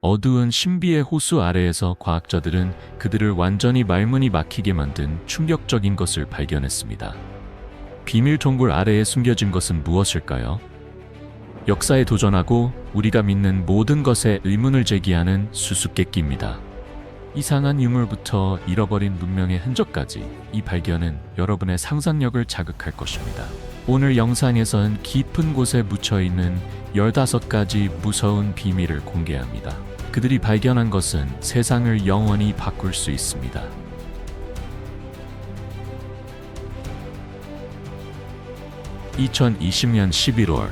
어두운 신비의 호수 아래에서 과학자들은 그들을 완전히 말문이 막히게 만든 충격적인 것을 발견했습니다. 비밀 동굴 아래에 숨겨진 것은 무엇일까요? 역사에 도전하고 우리가 믿는 모든 것에 의문을 제기하는 수수께끼입니다. 이상한 유물부터 잃어버린 문명의 흔적까지, 이 발견은 여러분의 상상력을 자극할 것입니다. 오늘 영상에선 깊은 곳에 묻혀있는 15가지 무서운 비밀을 공개합니다. 그들이 발견한 것은 세상을 영원히 바꿀 수 있습니다. 2020년 11월,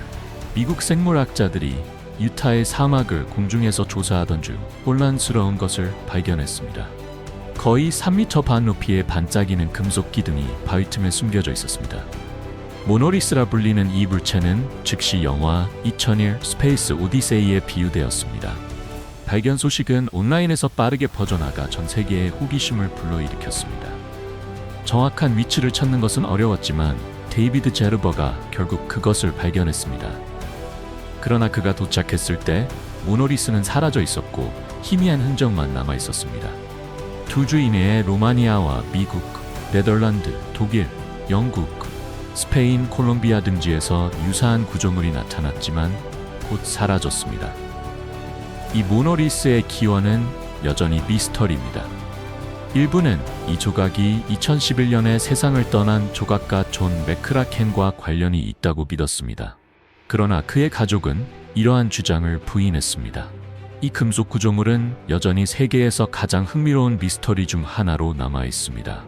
미국 생물학자들이 유타의 사막을 공중에서 조사하던 중 혼란스러운 것을 발견했습니다. 거의 3m 반 높이의 반짝이는 금속 기둥이 바위 틈에 숨겨져 있었습니다. 모노리스라 불리는 이 물체는 즉시 영화 2001 스페이스 오디세이에 비유되었습니다. 발견 소식은 온라인에서 빠르게 퍼져나가 전 세계에 호기심을 불러일으켰습니다. 정확한 위치를 찾는 것은 어려웠지만 데이비드 제르버가 결국 그것을 발견했습니다. 그러나 그가 도착했을 때 모노리스는 사라져 있었고 희미한 흔적만 남아 있었습니다. 2주 이내에 로마니아와 미국, 네덜란드, 독일, 영국, 스페인, 콜롬비아 등지에서 유사한 구조물이 나타났지만 곧 사라졌습니다. 이 모노리스의 기원은 여전히 미스터리입니다. 일부는 이 조각이 2011년에 세상을 떠난 조각가 존 맥크라켄과 관련이 있다고 믿었습니다. 그러나 그의 가족은 이러한 주장을 부인했습니다. 이 금속 구조물은 여전히 세계에서 가장 흥미로운 미스터리 중 하나로 남아 있습니다.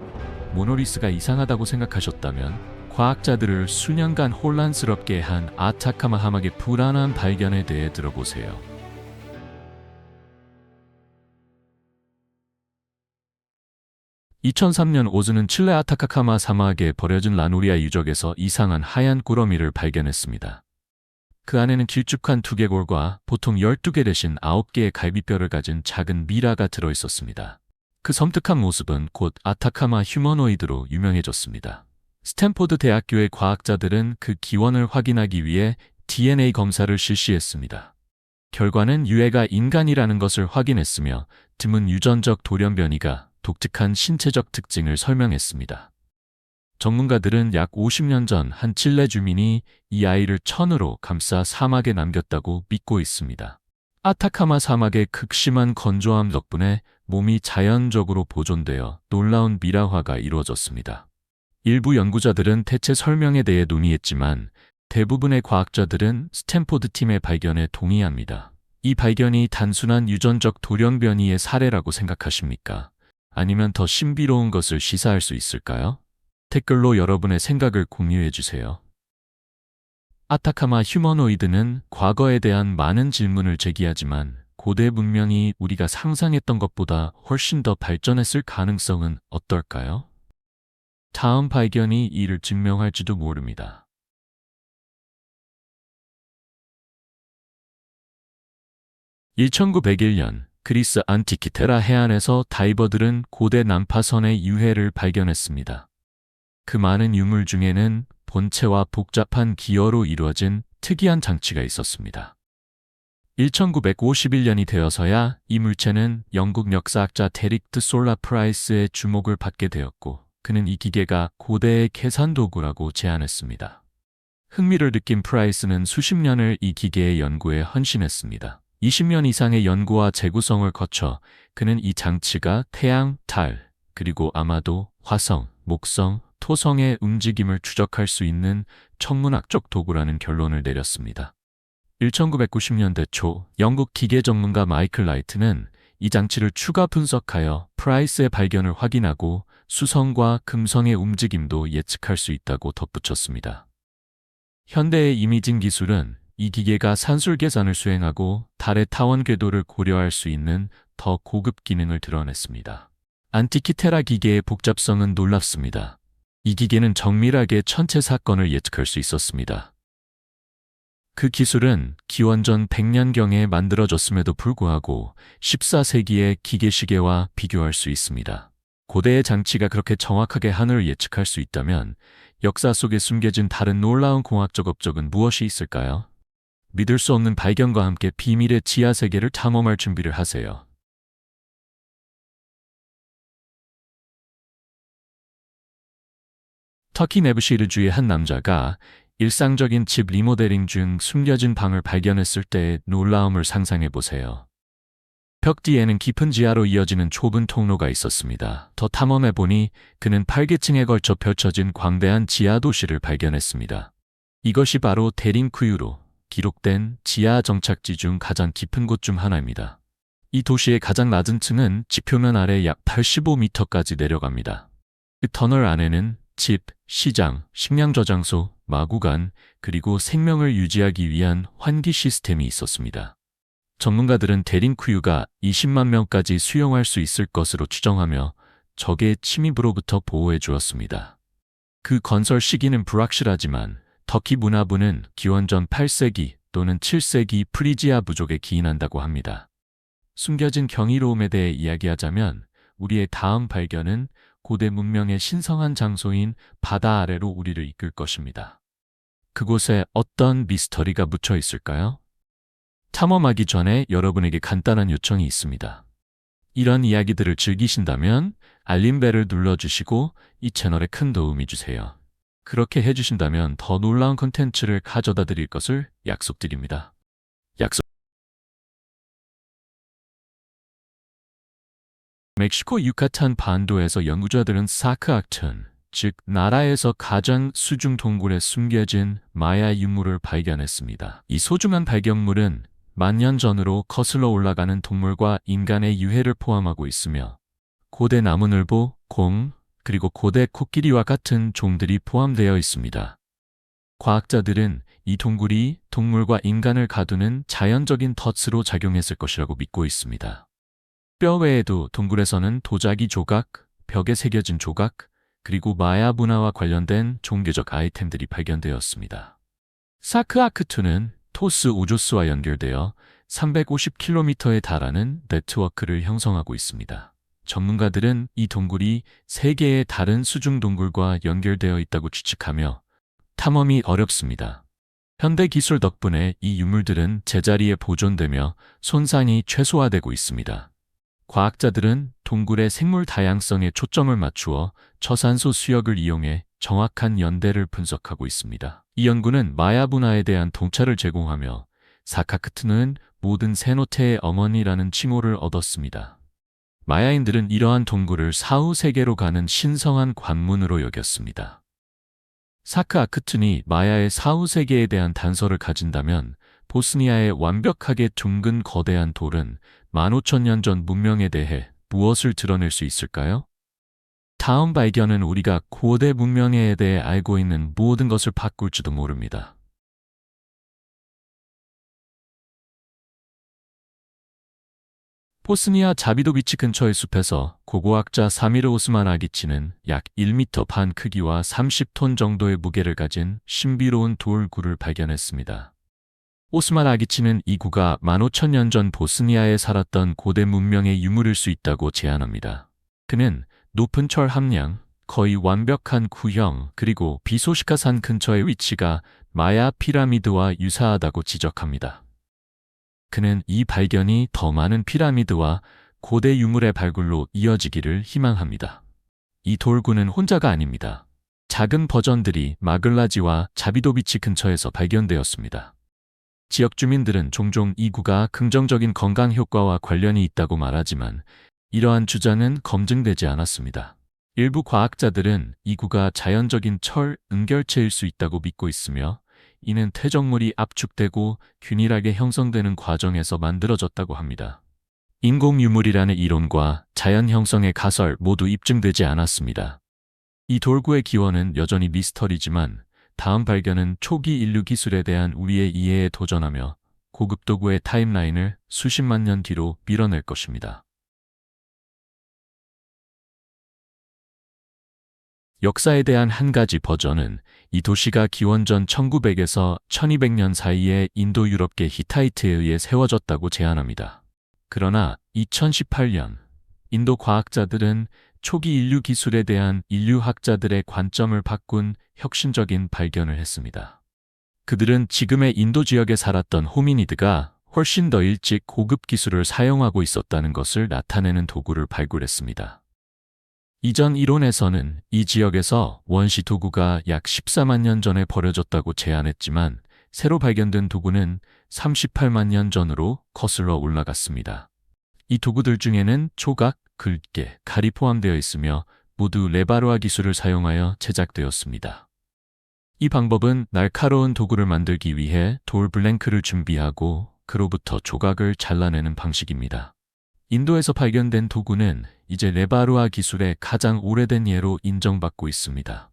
모노리스가 이상하다고 생각하셨다면 과학자들을 수년간 혼란스럽게 한 아타카마 사막의 불안한 발견에 대해 들어보세요. 2003년 오즈는 칠레 아타카마 사막에 버려진 라누리아 유적에서 이상한 하얀 꾸러미를 발견했습니다. 그 안에는 길쭉한 두개골과 보통 12개 대신 9개의 갈비뼈를 가진 작은 미라가 들어있었습니다. 그 섬뜩한 모습은 곧 아타카마 휴머노이드로 유명해졌습니다. 스탠포드 대학교의 과학자들은 그 기원을 확인하기 위해 DNA 검사를 실시했습니다. 결과는 유해가 인간이라는 것을 확인했으며 드문 유전적 돌연변이가 독특한 신체적 특징을 설명했습니다. 전문가들은 약 50년 전 한 칠레 주민이 이 아이를 천으로 감싸 사막에 남겼다고 믿고 있습니다. 아타카마 사막의 극심한 건조함 덕분에 몸이 자연적으로 보존되어 놀라운 미라화가 이루어졌습니다. 일부 연구자들은 대체 설명에 대해 논의했지만 대부분의 과학자들은 스탠포드 팀의 발견에 동의합니다. 이 발견이 단순한 유전적 돌연변이의 사례라고 생각하십니까? 아니면 더 신비로운 것을 시사할 수 있을까요? 댓글로 여러분의 생각을 공유해주세요. 아타카마 휴머노이드는 과거에 대한 많은 질문을 제기하지만 고대 문명이 우리가 상상했던 것보다 훨씬 더 발전했을 가능성은 어떨까요? 다음 발견이 이를 증명할지도 모릅니다. (1901년) 그리스 안티키테라 해안에서 다이버들은 고대 난파선의 유해를 발견했습니다. 그 많은 유물 중에는 본체와 복잡한 기어로 이루어진 특이한 장치가 있었습니다. 1951년이 되어서야 이 물체는 영국 역사학자 데릭 드 솔라 프라이스의 주목을 받게 되었고 그는 이 기계가 고대의 계산 도구라고 제안했습니다. 흥미를 느낀 프라이스는 수십 년을 이 기계의 연구에 헌신했습니다. 20년 이상의 연구와 재구성을 거쳐 그는 이 장치가 태양, 달, 그리고 아마도 화성, 목성, 토성의 움직임을 추적할 수 있는 천문학적 도구라는 결론을 내렸습니다. 1990년대 초 영국 기계 전문가 마이클 라이트는 이 장치를 추가 분석하여 프라이스의 발견을 확인하고 수성과 금성의 움직임도 예측할 수 있다고 덧붙였습니다. 현대의 이미징 기술은 이 기계가 산술 계산을 수행하고 달의 타원 궤도를 고려할 수 있는 더 고급 기능을 드러냈습니다. 안티키테라 기계의 복잡성은 놀랍습니다. 이 기계는 정밀하게 천체 사건을 예측할 수 있었습니다. 그 기술은 기원전 100년경에 만들어졌음에도 불구하고 14세기의 기계시계와 비교할 수 있습니다. 고대의 장치가 그렇게 정확하게 하늘을 예측할 수 있다면 역사 속에 숨겨진 다른 놀라운 공학적 업적은 무엇이 있을까요? 믿을 수 없는 발견과 함께 비밀의 지하 세계를 탐험할 준비를 하세요. 터키 네브시르주의 한 남자가 일상적인 집 리모델링 중 숨겨진 방을 발견했을 때의 놀라움을 상상해 보세요. 벽 뒤에는 깊은 지하로 이어지는 좁은 통로가 있었습니다. 더 탐험해 보니 그는 8계층에 걸쳐 펼쳐진 광대한 지하 도시를 발견했습니다. 이것이 바로 데린쿠유로 기록된 지하 정착지 중 가장 깊은 곳 중 하나입니다. 이 도시의 가장 낮은 층은 지표면 아래 약 85m까지 내려갑니다. 그 터널 안에는 집, 시장, 식량 저장소, 마구간, 그리고 생명을 유지하기 위한 환기 시스템이 있었습니다. 전문가들은 데린쿠유가 20만 명까지 수용할 수 있을 것으로 추정하며 적의 침입으로부터 보호해 주었습니다. 그 건설 시기는 불확실하지만 터키 문화부는 기원전 8세기 또는 7세기 프리지아 부족에 기인한다고 합니다. 숨겨진 경이로움에 대해 이야기하자면 우리의 다음 발견은 고대 문명의 신성한 장소인 바다 아래로 우리를 이끌 것입니다. 그곳에 어떤 미스터리가 묻혀 있을까요? 탐험하기 전에 여러분에게 간단한 요청이 있습니다. 이런 이야기들을 즐기신다면 알림벨을 눌러주시고 이 채널에 큰 도움이 주세요. 그렇게 해주신다면 더 놀라운 콘텐츠를 가져다 드릴 것을 약속드립니다. 약속. 멕시코 유카탄 반도에서 연구자들은 사크아크툰, 즉 나라에서 가장 수중 동굴에 숨겨진 마야 유물을 발견했습니다. 이 소중한 발견물은 만년 전으로 거슬러 올라가는 동물과 인간의 유해를 포함하고 있으며 고대 나무늘보, 곰, 그리고 고대 코끼리와 같은 종들이 포함되어 있습니다. 과학자들은 이 동굴이 동물과 인간을 가두는 자연적인 덫으로 작용했을 것이라고 믿고 있습니다. 뼈 외에도 동굴에서는 도자기 조각, 벽에 새겨진 조각, 그리고 마야 문화와 관련된 종교적 아이템들이 발견되었습니다. 사크아크툰은 토스 우조스와 연결되어 350km에 달하는 네트워크를 형성하고 있습니다. 전문가들은 이 동굴이 3개의 다른 수중 동굴과 연결되어 있다고 추측하며 탐험이 어렵습니다. 현대 기술 덕분에 이 유물들은 제자리에 보존되며 손상이 최소화되고 있습니다. 과학자들은 동굴의 생물 다양성에 초점을 맞추어 저산소 수역을 이용해 정확한 연대를 분석하고 있습니다. 이 연구는 마야 문화에 대한 통찰을 제공하며 사카크트는 모든 세노테의 어머니라는 칭호를 얻었습니다. 마야인들은 이러한 동굴을 사후 세계로 가는 신성한 관문으로 여겼습니다. 사크아크툰이 마야의 사후 세계에 대한 단서를 가진다면 보스니아의 완벽하게 둥근 거대한 돌은 15,000년 전 문명에 대해 무엇을 드러낼 수 있을까요? 다음 발견은 우리가 고대 문명에 대해 알고 있는 모든 것을 바꿀지도 모릅니다. 보스니아 자비도비치 근처의 숲에서 고고학자 사미르 오스만 아기치는 약 1m 반 크기와 30톤 정도의 무게를 가진 신비로운 돌굴을 발견했습니다. 오스만 아기치는 이 구가 15,000년 전 보스니아에 살았던 고대 문명의 유물일 수 있다고 제안합니다. 그는 높은 철 함량, 거의 완벽한 구형, 그리고 비소시카산 근처의 위치가 마야 피라미드와 유사하다고 지적합니다. 그는 이 발견이 더 많은 피라미드와 고대 유물의 발굴로 이어지기를 희망합니다. 이 돌구는 혼자가 아닙니다. 작은 버전들이 마글라지와 자비도비치 근처에서 발견되었습니다. 지역 주민들은 종종 이 구가 긍정적인 건강 효과와 관련이 있다고 말하지만 이러한 주장은 검증되지 않았습니다. 일부 과학자들은 이 구가 자연적인 철 응결체일 수 있다고 믿고 있으며 이는 퇴적물이 압축되고 균일하게 형성되는 과정에서 만들어졌다고 합니다. 인공 유물이라는 이론과 자연 형성의 가설 모두 입증되지 않았습니다. 이 돌구의 기원은 여전히 미스터리지만 다음 발견은 초기 인류 기술에 대한 우리의 이해에 도전하며 고급 도구의 타임라인을 수십만 년 뒤로 밀어낼 것입니다. 역사에 대한 한 가지 버전은 이 도시가 기원전 1900에서 1200년 사이에 인도 유럽계 히타이트에 의해 세워졌다고 제안합니다. 그러나 2018년 인도 과학자들은 초기 인류 기술에 대한 인류학자들의 관점을 바꾼 혁신적인 발견을 했습니다. 그들은 지금의 인도 지역에 살았던 호미니드가 훨씬 더 일찍 고급 기술을 사용하고 있었다는 것을 나타내는 도구를 발굴했습니다. 이전 이론에서는 이 지역에서 원시 도구가 약 14만 년 전에 버려졌다고 제안했지만 새로 발견된 도구는 38만 년 전으로 거슬러 올라갔습니다. 이 도구들 중에는 조각, 글개, 칼이 포함되어 있으며 모두 레바루아 기술을 사용하여 제작되었습니다. 이 방법은 날카로운 도구를 만들기 위해 돌 블랭크를 준비하고 그로부터 조각을 잘라내는 방식입니다. 인도에서 발견된 도구는 이제 레바루아 기술의 가장 오래된 예로 인정받고 있습니다.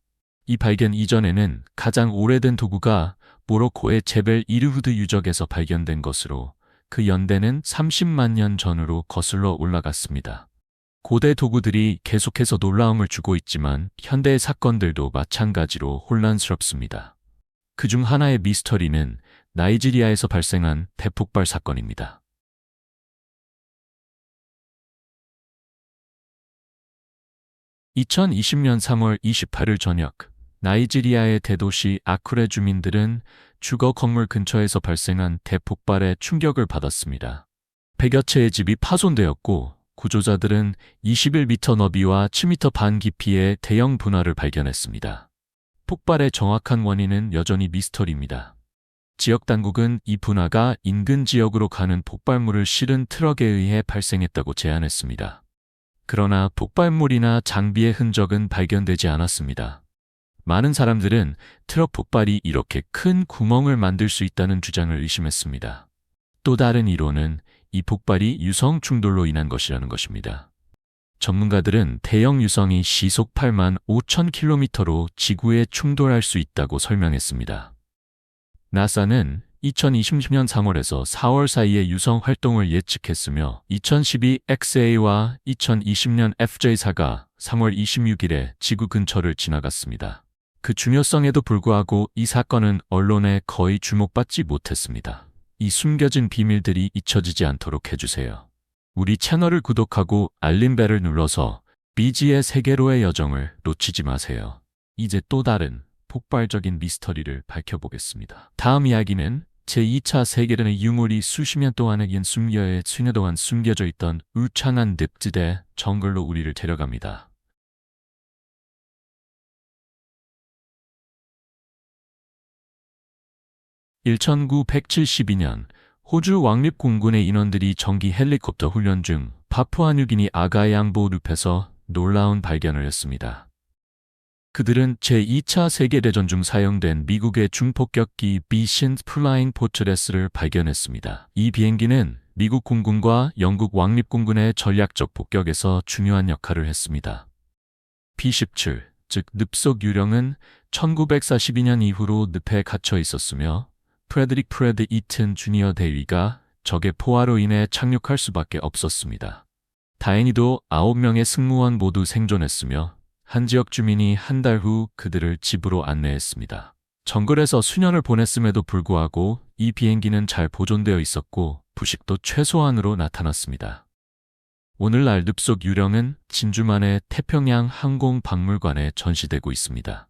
이 발견 이전에는 가장 오래된 도구가 모로코의 제벨 이르후드 유적에서 발견된 것으로 그 연대는 30만 년 전으로 거슬러 올라갔습니다. 고대 도구들이 계속해서 놀라움을 주고 있지만 현대의 사건들도 마찬가지로 혼란스럽습니다. 그중 하나의 미스터리는 나이지리아에서 발생한 대폭발 사건입니다. 2020년 3월 28일 저녁, 나이지리아의 대도시 아쿠레 주민들은 주거 건물 근처에서 발생한 대폭발에 충격을 받았습니다. 100여 채의 집이 파손되었고 구조자들은 21m 너비와 7m 반 깊이의 대형 분화를 발견했습니다. 폭발의 정확한 원인은 여전히 미스터리입니다. 지역 당국은 이 분화가 인근 지역으로 가는 폭발물을 실은 트럭에 의해 발생했다고 제안했습니다. 그러나 폭발물이나 장비의 흔적은 발견되지 않았습니다. 많은 사람들은 트럭 폭발이 이렇게 큰 구멍을 만들 수 있다는 주장을 의심했습니다. 또 다른 이론은 이 폭발이 유성 충돌로 인한 것이라는 것입니다. 전문가들은 대형 유성이 시속 8만 5천 킬로미터로 지구에 충돌할 수 있다고 설명했습니다. 나사는 2020년 3월에서 4월 사이의 유성 활동을 예측했으며 2012 XA와 2020년 FJ4가 3월 26일에 지구 근처를 지나갔습니다. 그 중요성에도 불구하고 이 사건은 언론에 거의 주목받지 못했습니다. 이 숨겨진 비밀들이 잊혀지지 않도록 해주세요. 우리 채널을 구독하고 알림벨을 눌러서 BG의 세계로의 여정을 놓치지 마세요. 이제 또 다른 폭발적인 미스터리를 밝혀보겠습니다. 다음 이야기는 제2차 세계대전의 유물이 수십 년 동안의 숨겨에 수년 동안 숨겨져 있던 울창한 늪지대 정글로 우리를 데려갑니다. (1972년) 호주 왕립공군의 인원들이 정기 헬리콥터 훈련 중 파푸아뉴기니 아가양보 늪에서 놀라운 발견을 했습니다. 그들은 제2차 세계대전 중 사용된 미국의 중폭격기 비신 플라잉 포트레스를 발견했습니다. 이 비행기는 미국 공군과 영국 왕립공군의 전략적 폭격에서 중요한 역할을 했습니다. B-17, 즉 늪속 유령은 1942년 이후로 늪에 갇혀 있었으며 프레드릭 프레드 이튼 주니어 대위가 적의 포화로 인해 착륙할 수밖에 없었습니다. 다행히도 9명의 승무원 모두 생존했으며 한 지역 주민이 한 달 후 그들을 집으로 안내했습니다. 정글에서 수년을 보냈음에도 불구하고 이 비행기는 잘 보존되어 있었고 부식도 최소한으로 나타났습니다. 오늘날 늪속 유령은 진주만의 태평양 항공박물관에 전시되고 있습니다.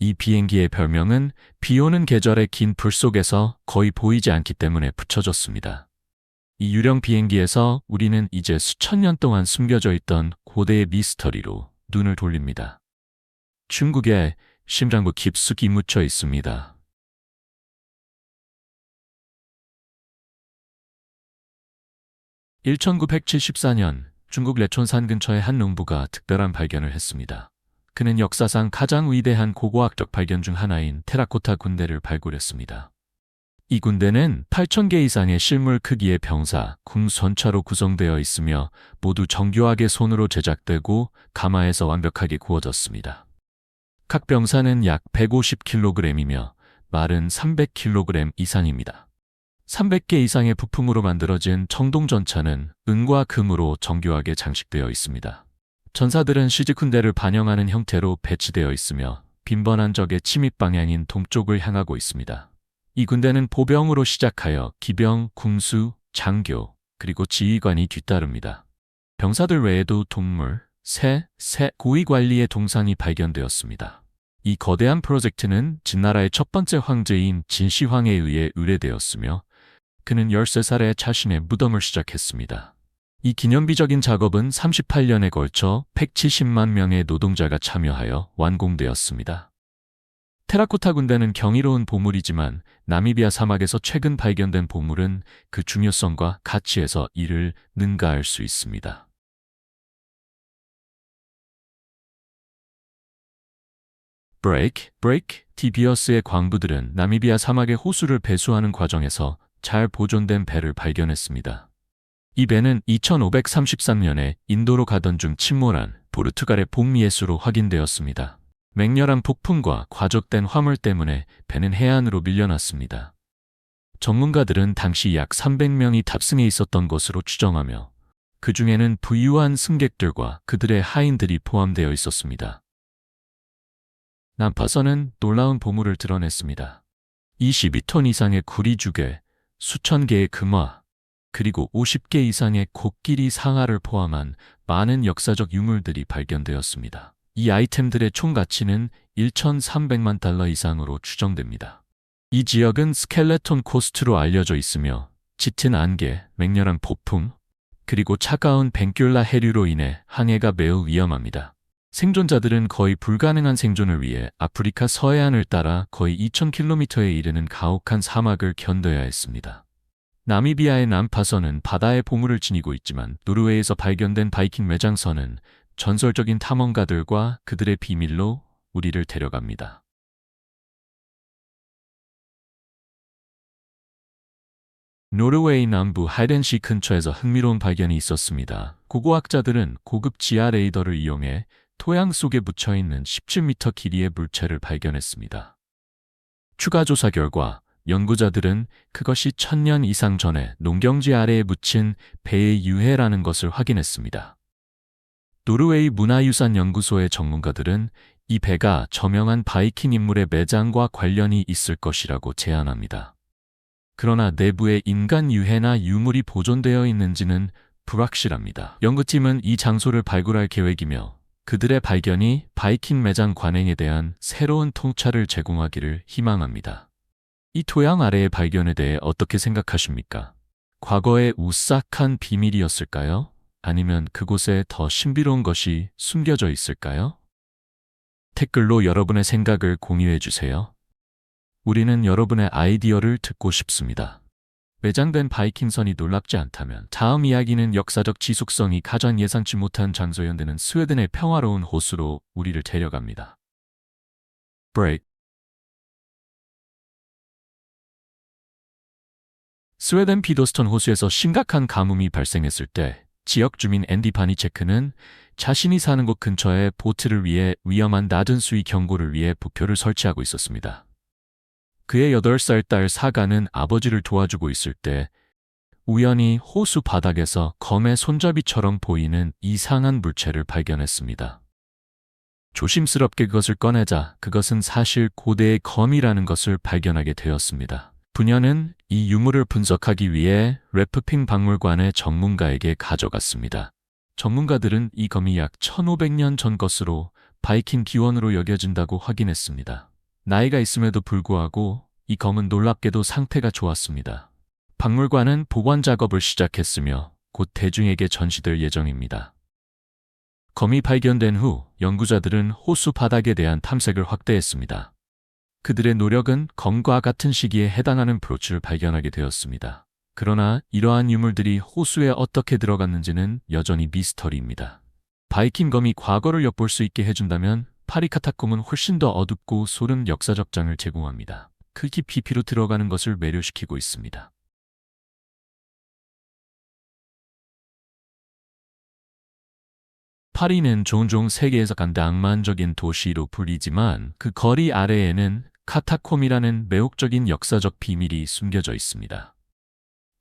이 비행기의 별명은 비오는 계절의 긴 불 속에서 거의 보이지 않기 때문에 붙여졌습니다. 이 유령 비행기에서 우리는 이제 수천 년 동안 숨겨져 있던 고대의 미스터리로 눈을 돌립니다. 중국의 심장부 깊숙이 묻혀 있습니다. (1974년) 중국 레촌산 근처의 한 농부가 특별한 발견을 했습니다. 그는 역사상 가장 위대한 고고학적 발견 중 하나인 테라코타 군대를 발굴했습니다. 이 군대는 8,000개 이상의 실물 크기의 병사, 궁전차로 구성되어 있으며 모두 정교하게 손으로 제작되고 가마에서 완벽하게 구워졌습니다. 각 병사는 약 150kg이며 말은 300kg 이상입니다. 300개 이상의 부품으로 만들어진 청동전차는 은과 금으로 정교하게 장식되어 있습니다. 전사들은 시즈군대를 반영하는 형태로 배치되어 있으며 빈번한 적의 침입 방향인 동쪽을 향하고 있습니다. 이 군대는 보병으로 시작하여 기병, 군수, 장교, 그리고 지휘관이 뒤따릅니다. 병사들 외에도 동물, 새, 고위 관리의 동상이 발견되었습니다. 이 거대한 프로젝트는 진나라의 첫 번째 황제인 진시황에 의해 의뢰되었으며 그는 13살에 자신의 무덤을 시작했습니다. 이 기념비적인 작업은 38년에 걸쳐 170만 명의 노동자가 참여하여 완공되었습니다. 테라코타 군대는 경이로운 보물이지만 나미비아 사막에서 최근 발견된 보물은 그 중요성과 가치에서 이를 능가할 수 있습니다. 브레이크, 디비어스의 광부들은 나미비아 사막의 호수를 배수하는 과정에서 잘 보존된 배를 발견했습니다. 이 배는 2533년에 인도로 가던 중 침몰한 포르투갈의 복리에수로 확인되었습니다. 맹렬한 폭풍과 과적된 화물 때문에 배는 해안으로 밀려났습니다. 전문가들은 당시 약 300명이 탑승해 있었던 것으로 추정하며 그 중에는 부유한 승객들과 그들의 하인들이 포함되어 있었습니다. 난파선은 놀라운 보물을 드러냈습니다. 22톤 이상의 구리주개, 수천 개의 금화, 그리고 50개 이상의 코끼리 상아를 포함한 많은 역사적 유물들이 발견되었습니다. 이 아이템들의 총 가치는 1,300만 달러 이상으로 추정됩니다. 이 지역은 스켈레톤 코스트로 알려져 있으며 짙은 안개, 맹렬한 폭풍, 그리고 차가운 벤큘라 해류로 인해 항해가 매우 위험합니다. 생존자들은 거의 불가능한 생존을 위해 아프리카 서해안을 따라 거의 2,000km에 이르는 가혹한 사막을 견뎌야 했습니다. 나미비아의 난파선은 바다의 보물을 지니고 있지만 노르웨이에서 발견된 바이킹 매장선은 전설적인 탐험가들과 그들의 비밀로 우리를 데려갑니다. 노르웨이 남부 하이덴시 근처에서 흥미로운 발견이 있었습니다. 고고학자들은 고급 지하 레이더를 이용해 토양 속에 묻혀있는 17m 길이의 물체를 발견했습니다. 추가 조사 결과 연구자들은 그것이 1000년 이상 전에 농경지 아래에 묻힌 배의 유해라는 것을 확인했습니다. 노르웨이 문화유산연구소의 전문가들은 이 배가 저명한 바이킹 인물의 매장과 관련이 있을 것이라고 제안합니다. 그러나 내부에 인간 유해나 유물이 보존되어 있는지는 불확실합니다. 연구팀은 이 장소를 발굴할 계획이며 그들의 발견이 바이킹 매장 관행에 대한 새로운 통찰을 제공하기를 희망합니다. 이 토양 아래의 발견에 대해 어떻게 생각하십니까? 과거의 우싹한 비밀이었을까요? 아니면 그곳에 더 신비로운 것이 숨겨져 있을까요? 댓글로 여러분의 생각을 공유해 주세요. 우리는 여러분의 아이디어를 듣고 싶습니다. 매장된 바이킹선이 놀랍지 않다면 다음 이야기는 역사적 지속성이 가장 예상치 못한 장소에 연대는 스웨덴의 평화로운 호수로 우리를 데려갑니다. 브레이크. 스웨덴 피도스턴 호수에서 심각한 가뭄이 발생했을 때 지역 주민 앤디 바니체크는 자신이 사는 곳 근처에 보트를 위해 위험한 낮은 수위 경고를 위해 부표를 설치하고 있었습니다. 그의 8살 딸 사가는 아버지를 도와주고 있을 때 우연히 호수 바닥에서 검의 손잡이처럼 보이는 이상한 물체를 발견했습니다. 조심스럽게 그것을 꺼내자 그것은 사실 고대의 검이라는 것을 발견하게 되었습니다. 부녀는 이 유물을 분석하기 위해 래프핑 박물관의 전문가에게 가져갔습니다. 전문가들은 이 검이 약 1500년 전 것으로 바이킹 기원으로 여겨진다고 확인했습니다. 나이가 있음에도 불구하고 이 검은 놀랍게도 상태가 좋았습니다. 박물관은 보관 작업을 시작했으며 곧 대중에게 전시될 예정입니다. 검이 발견된 후 연구자들은 호수 바닥에 대한 탐색을 확대했습니다. 그들의 노력은 검과 같은 시기에 해당하는 브로치를 발견하게 되었습니다. 그러나 이러한 유물들이 호수에 어떻게 들어갔는지는 여전히 미스터리입니다. 바이킹 검이 과거를 엿볼 수 있게 해준다면 파리 카타콤은 훨씬 더 어둡고 소름 역사적 장을 제공합니다. 그 깊이 피로 들어가는 것을 매료시키고 있습니다. 파리는 종종 세계에서 가장 낭만적인 도시로 불리지만 그 거리 아래에는 카타콤이라는 매혹적인 역사적 비밀이 숨겨져 있습니다.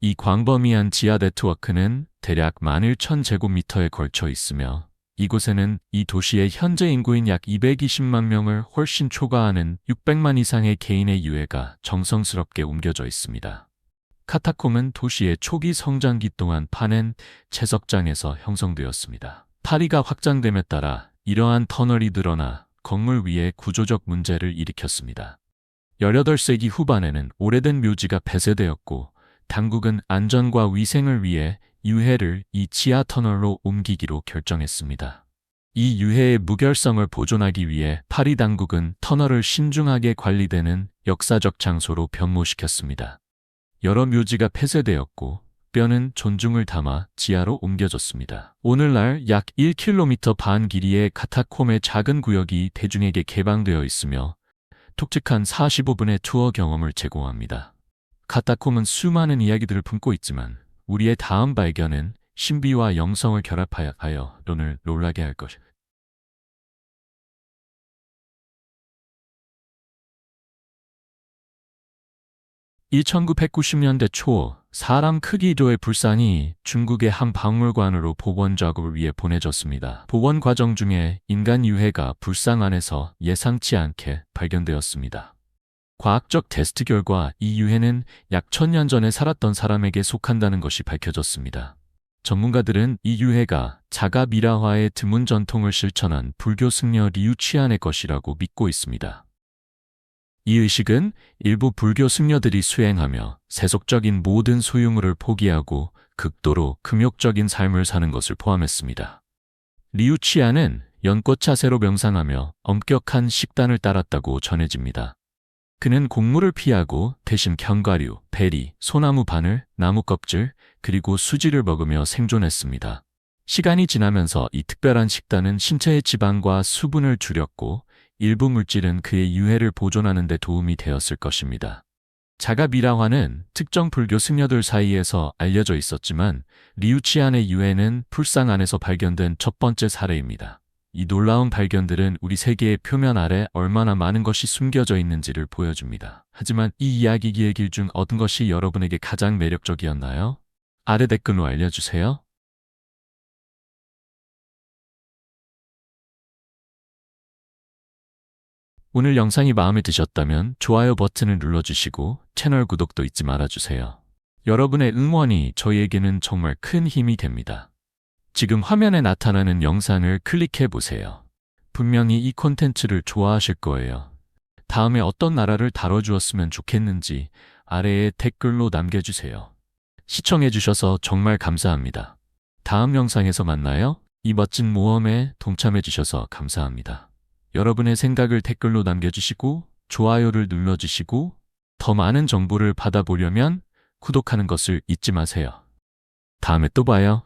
이 광범위한 지하 네트워크는 대략 11,000제곱미터에 걸쳐 있으며 이곳에는 이 도시의 현재 인구인 약 220만 명을 훨씬 초과하는 600만 이상의 개인의 유해가 정성스럽게 옮겨져 있습니다. 카타콤은 도시의 초기 성장기 동안 파낸 채석장에서 형성되었습니다. 파리가 확장됨에 따라 이러한 터널이 늘어나 건물 위에 구조적 문제를 일으켰습니다. 18세기 후반에는 오래된 묘지가 폐쇄되었고 당국은 안전과 위생을 위해 유해를 이 지하 터널로 옮기기로 결정했습니다. 이 유해의 무결성을 보존하기 위해 파리 당국은 터널을 신중하게 관리되는 역사적 장소로 변모시켰습니다. 여러 묘지가 폐쇄되었고 뼈는 존중을 담아 지하로 옮겨졌습니다. 오늘날 약 1km 반 길이의 카타콤의 작은 구역이 대중에게 개방되어 있으며 독특한 45분의 투어 경험을 제공합니다. 카타콤은 수많은 이야기들을 품고 있지만 우리의 다음 발견은 신비와 영성을 결합하여 눈을 놀라게 할 것입니다. 이 1990년대 초 사람 크기도의 불상이 중국의 한 박물관으로 복원 작업을 위해 보내졌습니다. 복원 과정 중에 인간 유해가 불상 안에서 예상치 않게 발견되었습니다. 과학적 테스트 결과 이 유해는 약 1000년 전에 살았던 사람에게 속한다는 것이 밝혀졌습니다. 전문가들은 이 유해가 자가 미라화의 드문 전통을 실천한 불교 승려 리우치안의 것이라고 믿고 있습니다. 이 의식은 일부 불교 승려들이 수행하며 세속적인 모든 소유물을 포기하고 극도로 금욕적인 삶을 사는 것을 포함했습니다. 리우치안은 연꽃 자세로 명상하며 엄격한 식단을 따랐다고 전해집니다. 그는 곡물을 피하고 대신 견과류, 베리, 소나무 바늘, 나무 껍질, 그리고 수지를 먹으며 생존했습니다. 시간이 지나면서 이 특별한 식단은 신체의 지방과 수분을 줄였고 일부 물질은 그의 유해를 보존하는 데 도움이 되었을 것입니다. 자가 미라화는 특정 불교 승려들 사이에서 알려져 있었지만 리우치안의 유해는 불상 안에서 발견된 첫 번째 사례입니다. 이 놀라운 발견들은 우리 세계의 표면 아래 얼마나 많은 것이 숨겨져 있는지를 보여줍니다. 하지만 이 이야기의 길 중 어떤 것이 여러분에게 가장 매력적이었나요? 아래 댓글로 알려주세요. 오늘 영상이 마음에 드셨다면 좋아요 버튼을 눌러주시고 채널 구독도 잊지 말아주세요. 여러분의 응원이 저희에게는 정말 큰 힘이 됩니다. 지금 화면에 나타나는 영상을 클릭해보세요. 분명히 이 콘텐츠를 좋아하실 거예요. 다음에 어떤 나라를 다뤄주었으면 좋겠는지 아래에 댓글로 남겨주세요. 시청해주셔서 정말 감사합니다. 다음 영상에서 만나요. 이 멋진 모험에 동참해주셔서 감사합니다. 여러분의 생각을 댓글로 남겨주시고 좋아요를 눌러주시고 더 많은 정보를 받아보려면 구독하는 것을 잊지 마세요. 다음에 또 봐요.